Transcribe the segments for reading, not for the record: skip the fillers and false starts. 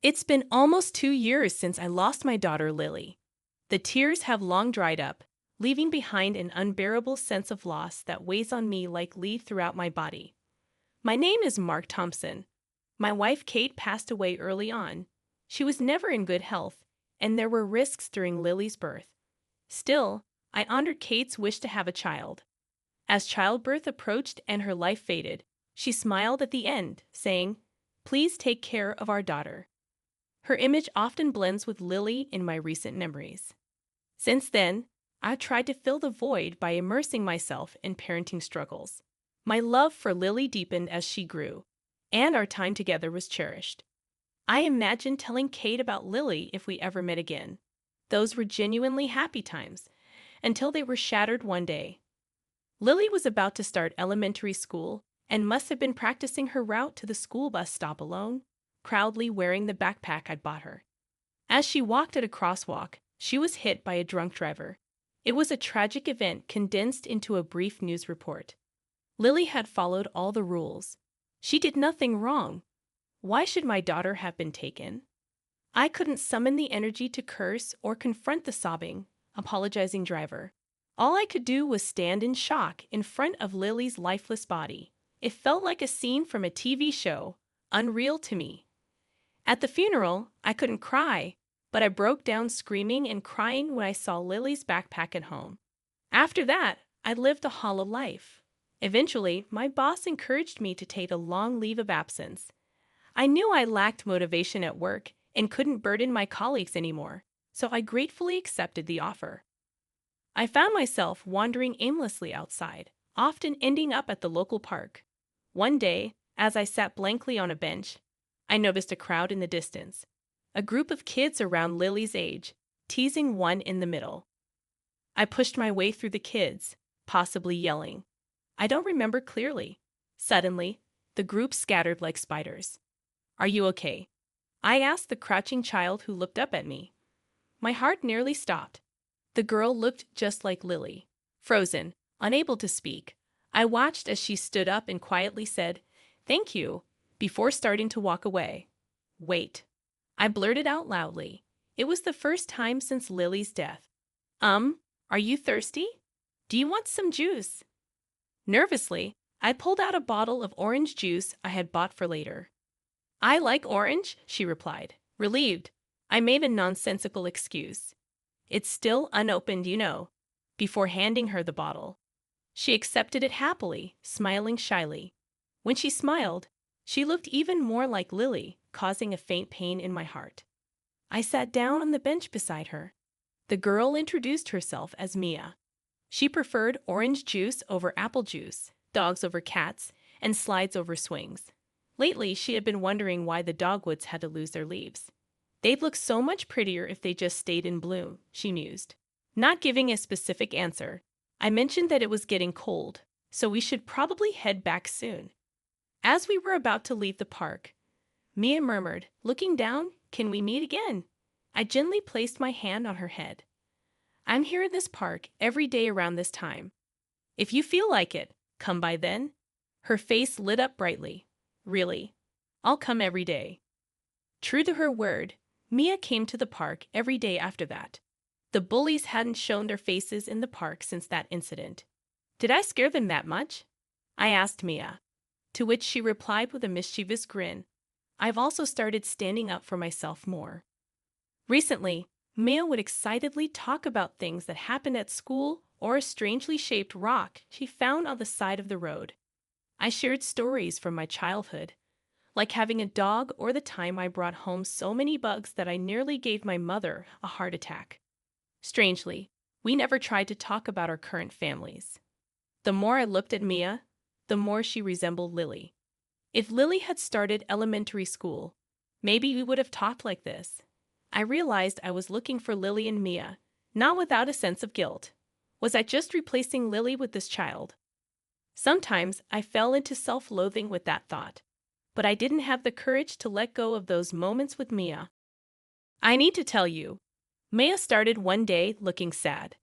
It's been almost 2 years since I lost my daughter Lily. The tears have long dried up, leaving behind an unbearable sense of loss that weighs on me like lead throughout my body. My name is Mark Thompson. My wife Kate passed away early on. She was never in good health, and there were risks during Lily's birth. Still, I honored Kate's wish to have a child. As childbirth approached and her life faded, she smiled at the end, saying, "Please take care of our daughter." Her image often blends with Lily in my recent memories. Since then, I've tried to fill the void by immersing myself in parenting struggles. My love for Lily deepened as she grew, and our time together was cherished. I imagined telling Kate about Lily if we ever met again. Those were genuinely happy times, until they were shattered one day. Lily was about to start elementary school and must have been practicing her route to the school bus stop alone, proudly wearing the backpack I'd bought her. As she walked at a crosswalk, she was hit by a drunk driver. It was a tragic event condensed into a brief news report. Lily had followed all the rules. She did nothing wrong. Why should my daughter have been taken? I couldn't summon the energy to curse or confront the sobbing, apologizing driver. All I could do was stand in shock in front of Lily's lifeless body. It felt like a scene from a TV show, unreal to me. At the funeral, I couldn't cry, but I broke down screaming and crying when I saw Lily's backpack at home. After that, I lived a hollow life. Eventually, my boss encouraged me to take a long leave of absence. I knew I lacked motivation at work and couldn't burden my colleagues anymore, so I gratefully accepted the offer. I found myself wandering aimlessly outside, often ending up at the local park. One day, as I sat blankly on a bench, I noticed a crowd in the distance, a group of kids around Lily's age, teasing one in the middle. I pushed my way through the kids, possibly yelling. I don't remember clearly. Suddenly, the group scattered like spiders. "Are you okay?" I asked the crouching child who looked up at me. My heart nearly stopped. The girl looked just like Lily, frozen, unable to speak. I watched as she stood up and quietly said, "Thank you," before starting to walk away. "Wait." I blurted out loudly. It was the first time since Lily's death. Are you thirsty? Do you want some juice?" Nervously, I pulled out a bottle of orange juice I had bought for later. "I like orange," she replied, relieved. I made a nonsensical excuse. "It's still unopened, you know," before handing her the bottle. She accepted it happily, smiling shyly. When she smiled, she looked even more like Lily, causing a faint pain in my heart. I sat down on the bench beside her. The girl introduced herself as Mia. She preferred orange juice over apple juice, dogs over cats, and slides over swings. Lately, she had been wondering why the dogwoods had to lose their leaves. "They'd look so much prettier if they just stayed in bloom," she mused. Not giving a specific answer, I mentioned that it was getting cold, so we should probably head back soon. As we were about to leave the park, Mia murmured, looking down, "Can we meet again?" I gently placed my hand on her head. "I'm here in this park every day around this time. If you feel like it, come by then." Her face lit up brightly. "Really? I'll come every day." True to her word, Mia came to the park every day after that. The bullies hadn't shown their faces in the park since that incident. "Did I scare them that much?" I asked Mia, to which she replied with a mischievous grin. "I've also started standing up for myself more." Recently, Mia would excitedly talk about things that happened at school or a strangely shaped rock she found on the side of the road. I shared stories from my childhood, like having a dog or the time I brought home so many bugs that I nearly gave my mother a heart attack. Strangely, we never tried to talk about our current families. The more I looked at Mia, the more she resembled Lily. If Lily had started elementary school, maybe we would have talked like this. I realized I was looking for Lily and Mia, not without a sense of guilt. Was I just replacing Lily with this child? Sometimes I fell into self-loathing with that thought, but I didn't have the courage to let go of those moments with Mia. I need to tell you, Mia started one day looking sad.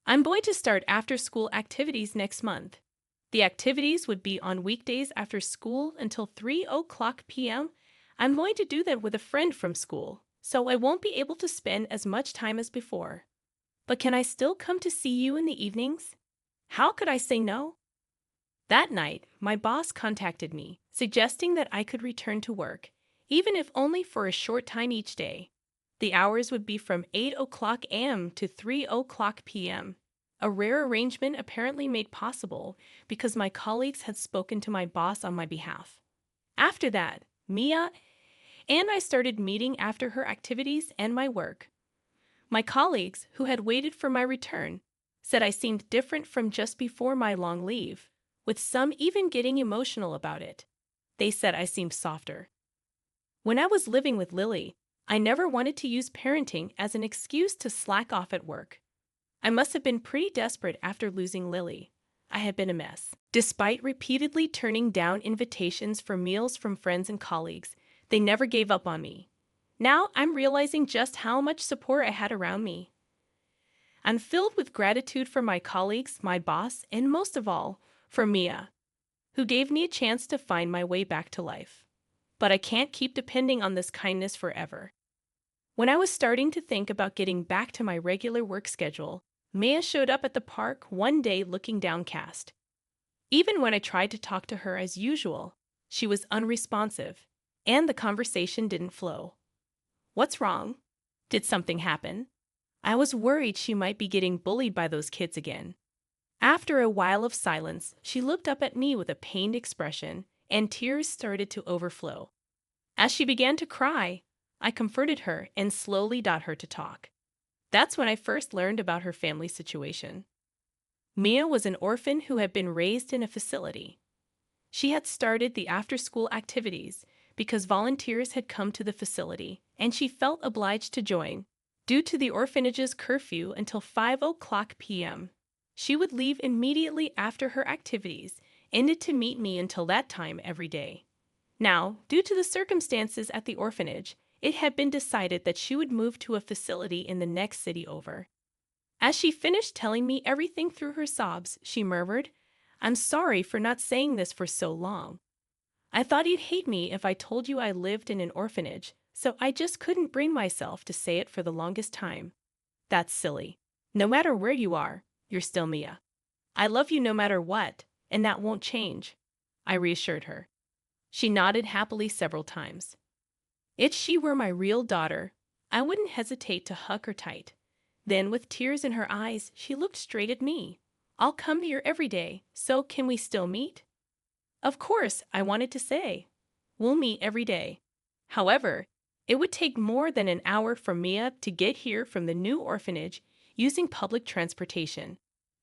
"I'm going to start after-school activities next month." The activities would be on weekdays after school until 3:00 p.m. I'm going to do that with a friend from school, so I won't be able to spend as much time as before. But can I still come to see you in the evenings? How could I say no? That night, my boss contacted me, suggesting that I could return to work, even if only for a short time each day. The hours would be from 8 o'clock a.m. to 3 o'clock p.m., a rare arrangement apparently made possible because my colleagues had spoken to my boss on my behalf. After that, Mia and I started meeting after her activities and my work. My colleagues, who had waited for my return, said I seemed different from just before my long leave, with some even getting emotional about it. They said I seemed softer. When I was living with Lily, I never wanted to use parenting as an excuse to slack off at work. I must have been pretty desperate after losing Lily. I had been a mess. Despite repeatedly turning down invitations for meals from friends and colleagues, they never gave up on me. Now I'm realizing just how much support I had around me. I'm filled with gratitude for my colleagues, my boss, and most of all, for Mia, who gave me a chance to find my way back to life. But I can't keep depending on this kindness forever. When I was starting to think about getting back to my regular work schedule, Mia showed up at the park one day looking downcast. Even when I tried to talk to her as usual, she was unresponsive, and the conversation didn't flow. What's wrong? Did something happen? I was worried she might be getting bullied by those kids again. After a while of silence, she looked up at me with a pained expression, and tears started to overflow. As she began to cry, I comforted her and slowly got her to talk. That's when I first learned about her family situation. Mia was an orphan who had been raised in a facility. She had started the after-school activities because volunteers had come to the facility, and she felt obliged to join. Due to the orphanage's curfew until 5 o'clock p.m., she would leave immediately after her activities, ended to meet me until that time every day. Now, due to the circumstances at the orphanage, it had been decided that she would move to a facility in the next city over. As she finished telling me everything through her sobs, she murmured, "I'm sorry for not saying this for so long. I thought you'd hate me if I told you I lived in an orphanage, so I just couldn't bring myself to say it for the longest time. That's silly. No matter where you are, you're still Mia. I love you no matter what, and that won't change," I reassured her. She nodded happily several times. If she were my real daughter, I wouldn't hesitate to hug her tight. Then, with tears in her eyes, she looked straight at me. "I'll come here every day, so can we still meet?" Of course, I wanted to say. We'll meet every day. However, it would take more than an hour for Mia to get here from the new orphanage using public transportation.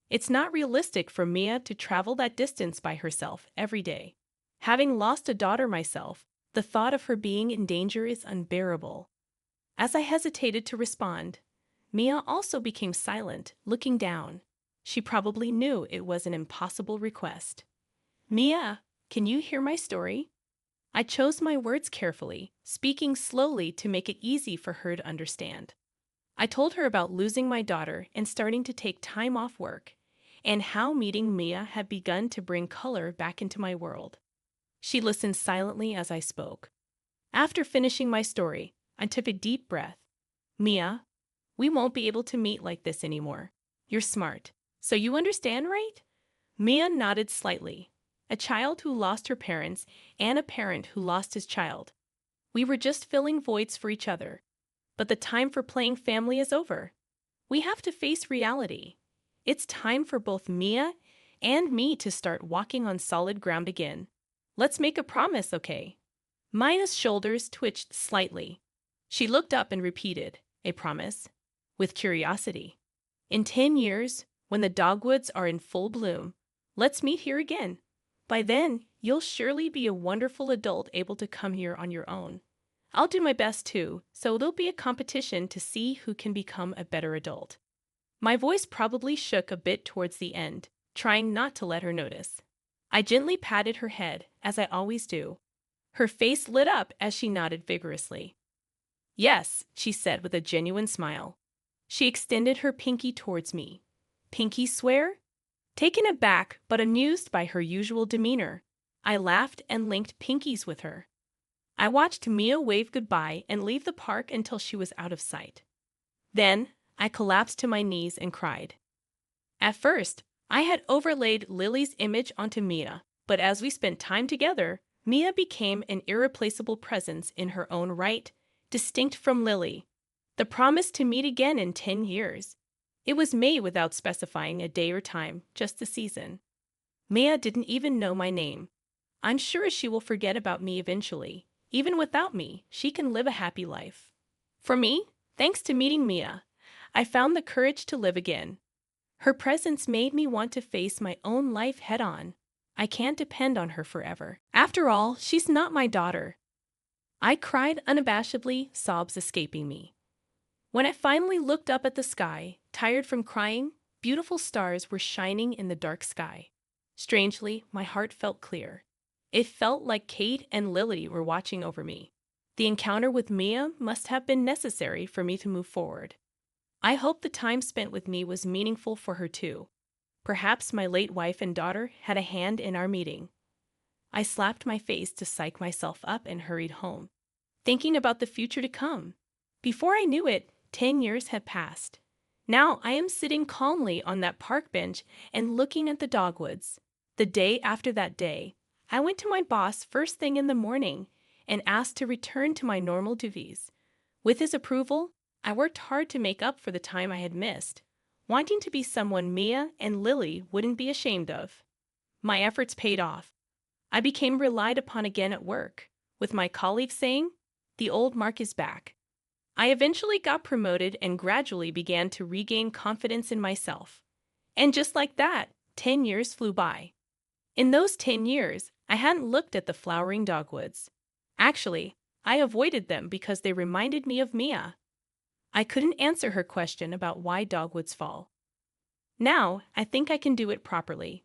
It's not realistic for Mia to travel that distance by herself every day. Having lost a daughter myself, the thought of her being in danger is unbearable. As I hesitated to respond, Mia also became silent, looking down. She probably knew it was an impossible request. "Mia, can you hear my story?" I chose my words carefully, speaking slowly to make it easy for her to understand. I told her about losing my daughter and starting to take time off work, and how meeting Mia had begun to bring color back into my world. She listened silently as I spoke. After finishing my story, I took a deep breath. "Mia, we won't be able to meet like this anymore. You're smart, so you understand, right?" Mia nodded slightly. A child who lost her parents and a parent who lost his child. We were just filling voids for each other. But the time for playing family is over. We have to face reality. It's time for both Mia and me to start walking on solid ground again. Let's make a promise, okay? Mia's shoulders twitched slightly. She looked up and repeated, "A promise?" with curiosity. "In 10 years, when the dogwoods are in full bloom, let's meet here again. By then, you'll surely be a wonderful adult able to come here on your own. I'll do my best too, so there'll be a competition to see who can become a better adult." My voice probably shook a bit towards the end, trying not to let her notice. I gently patted her head, as I always do. Her face lit up as she nodded vigorously. "Yes," she said with a genuine smile. She extended her pinky towards me. "Pinky swear?" Taken aback but amused by her usual demeanor, I laughed and linked pinkies with her. I watched Mia wave goodbye and leave the park until she was out of sight. Then, I collapsed to my knees and cried. At first, I had overlaid Lily's image onto Mia, but as we spent time together, Mia became an irreplaceable presence in her own right, distinct from Lily. The promise to meet again in 10 years. It was made without specifying a day or time, just the season. Mia didn't even know my name. I'm sure she will forget about me eventually. Even without me, she can live a happy life. For me, thanks to meeting Mia, I found the courage to live again. Her presence made me want to face my own life head-on. I can't depend on her forever. After all, she's not my daughter. I cried unabashedly, sobs escaping me. When I finally looked up at the sky, tired from crying, beautiful stars were shining in the dark sky. Strangely, my heart felt clear. It felt like Kate and Lily were watching over me. The encounter with Mia must have been necessary for me to move forward. I hope the time spent with me was meaningful for her too. Perhaps my late wife and daughter had a hand in our meeting. I slapped my face to psych myself up and hurried home, thinking about the future to come. Before I knew it, 10 years had passed. Now I am sitting calmly on that park bench and looking at the dogwoods. The day after that day, I went to my boss first thing in the morning and asked to return to my normal duties. With his approval, I worked hard to make up for the time I had missed, wanting to be someone Mia and Lily wouldn't be ashamed of. My efforts paid off. I became relied upon again at work, with my colleagues saying, "The old Mark is back." I eventually got promoted and gradually began to regain confidence in myself. And just like that, 10 years flew by. In those 10 years, I hadn't looked at the flowering dogwoods. Actually, I avoided them because they reminded me of Mia. I couldn't answer her question about why dogwoods fall. Now, I think I can do it properly.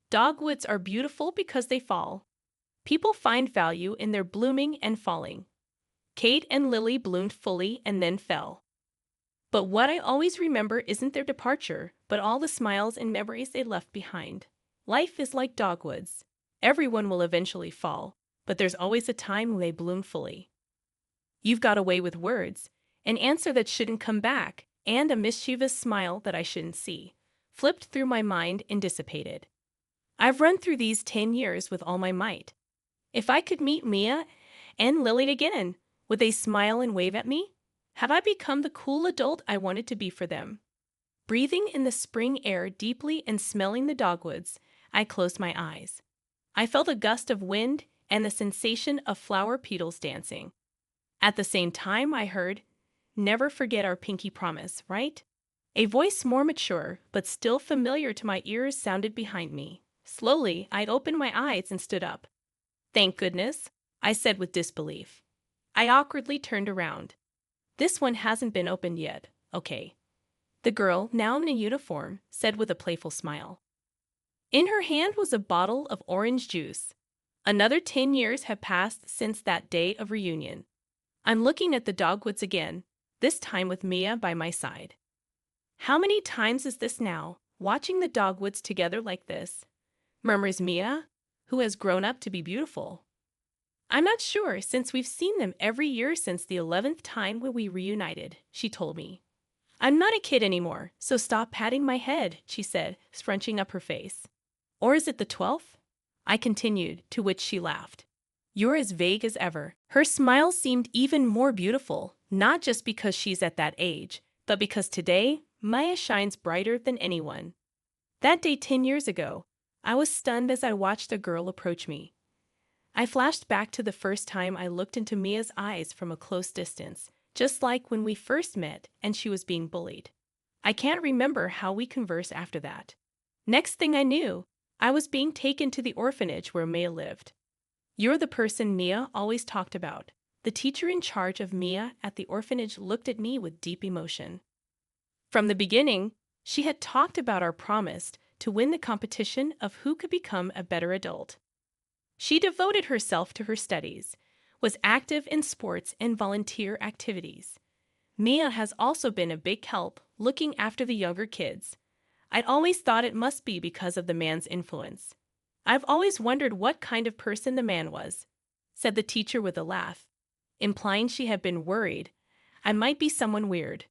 Dogwoods are beautiful because they fall. People find value in their blooming and falling. Kate and Lily bloomed fully and then fell. But what I always remember isn't their departure, but all the smiles and memories they left behind. Life is like dogwoods. Everyone will eventually fall, but there's always a time when they bloom fully. You've got a way with words, an answer that shouldn't come back, and a mischievous smile that I shouldn't see, flipped through my mind and dissipated. I've run through these 10 years with all my might. If I could meet Mia and Lily again, would they smile and wave at me? Have I become the cool adult I wanted to be for them? Breathing in the spring air deeply and smelling the dogwoods, I closed my eyes. I felt a gust of wind and the sensation of flower petals dancing. At the same time, I heard, "Never forget our pinky promise, right?" A voice more mature, but still familiar to my ears sounded behind me. Slowly, I opened my eyes and stood up. "Thank goodness," I said with disbelief. I awkwardly turned around. "This one hasn't been opened yet, okay," the girl, now in a uniform, said with a playful smile. In her hand was a bottle of orange juice. Another 10 years had passed since that day of reunion. I'm looking at the dogwoods again, this time with Mia by my side. "How many times is this now, watching the dogwoods together like this?" murmurs Mia, who has grown up to be beautiful. "I'm not sure, since we've seen them every year since the 11th time when we reunited," she told me. "I'm not a kid anymore, so stop patting my head," she said, scrunching up her face. "Or is it the 12th? I continued, to which she laughed. "You're as vague as ever." Her smile seemed even more beautiful, not just because she's at that age, but because today, Maya shines brighter than anyone. That day 10 years ago, I was stunned as I watched a girl approach me. I flashed back to the first time I looked into Mia's eyes from a close distance, just like when we first met and she was being bullied. I can't remember how we conversed after that. Next thing I knew, I was being taken to the orphanage where Mia lived. "You're the person Mia always talked about." The teacher in charge of Mia at the orphanage looked at me with deep emotion. From the beginning, she had talked about our promise to win the competition of who could become a better adult. She devoted herself to her studies, was active in sports and volunteer activities. Mia has also been a big help looking after the younger kids. I'd always thought it must be because of the man's influence. I've always wondered what kind of person the man was. said the teacher with a laugh, implying she had been worried I might be someone weird.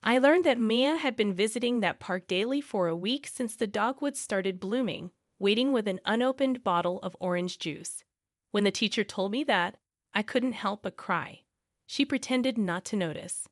I learned that Mia had been visiting that park daily for a week since the dogwoods started blooming, waiting with an unopened bottle of orange juice. When the teacher told me that, I couldn't help but cry. She pretended not to notice.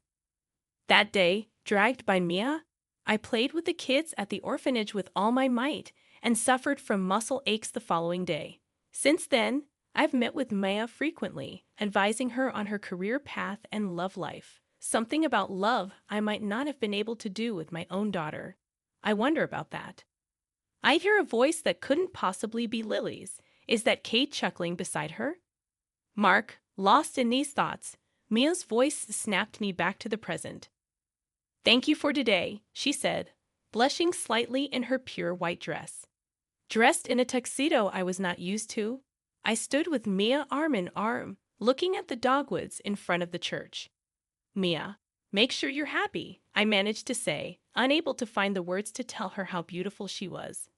That day, dragged by Mia, I played with the kids at the orphanage with all my might and suffered from muscle aches the following day. Since then, I've met with Mia frequently, advising her on her career path and love life. Something about love I might not have been able to do with my own daughter. I wonder about that. I hear a voice that couldn't possibly be Lily's. Is that Kate chuckling beside her? Mark, lost in these thoughts, Mia's voice snapped me back to the present. Thank you for today, she said, blushing slightly in her pure white dress. Dressed in a tuxedo I was not used to, I stood with Mia arm in arm, looking at the dogwoods in front of the church. Mia, make sure you're happy, I managed to say, unable to find the words to tell her how beautiful she was.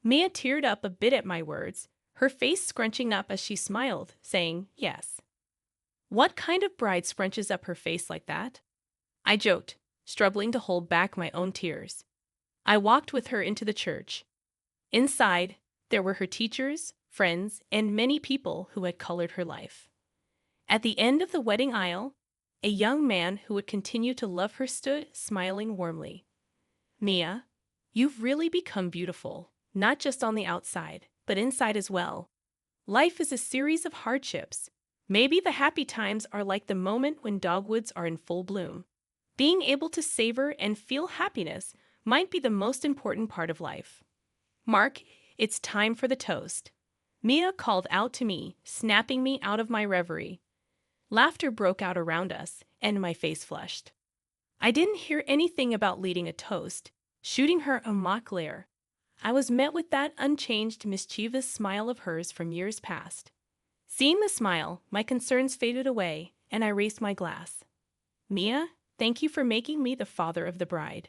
Mia teared up a bit at my words, her face scrunching up as she smiled, saying, yes. What kind of bride scrunches up her face like that? I joked, struggling to hold back my own tears. I walked with her into the church. Inside, there were her teachers, friends, and many people who had colored her life. At the end of the wedding aisle, a young man who would continue to love her stood, smiling warmly. Mia, you've really become beautiful, not just on the outside, but inside as well. Life is a series of hardships. Maybe the happy times are like the moment when dogwoods are in full bloom. Being able to savor and feel happiness might be the most important part of life. Mark, it's time for the toast. Mia called out to me, snapping me out of my reverie. Laughter broke out around us, and my face flushed. I didn't hear anything about leading a toast, shooting her a mock glare. I was met with that unchanged, mischievous smile of hers from years past. Seeing the smile, my concerns faded away, and I raised my glass. Mia, thank you for making me the father of the bride.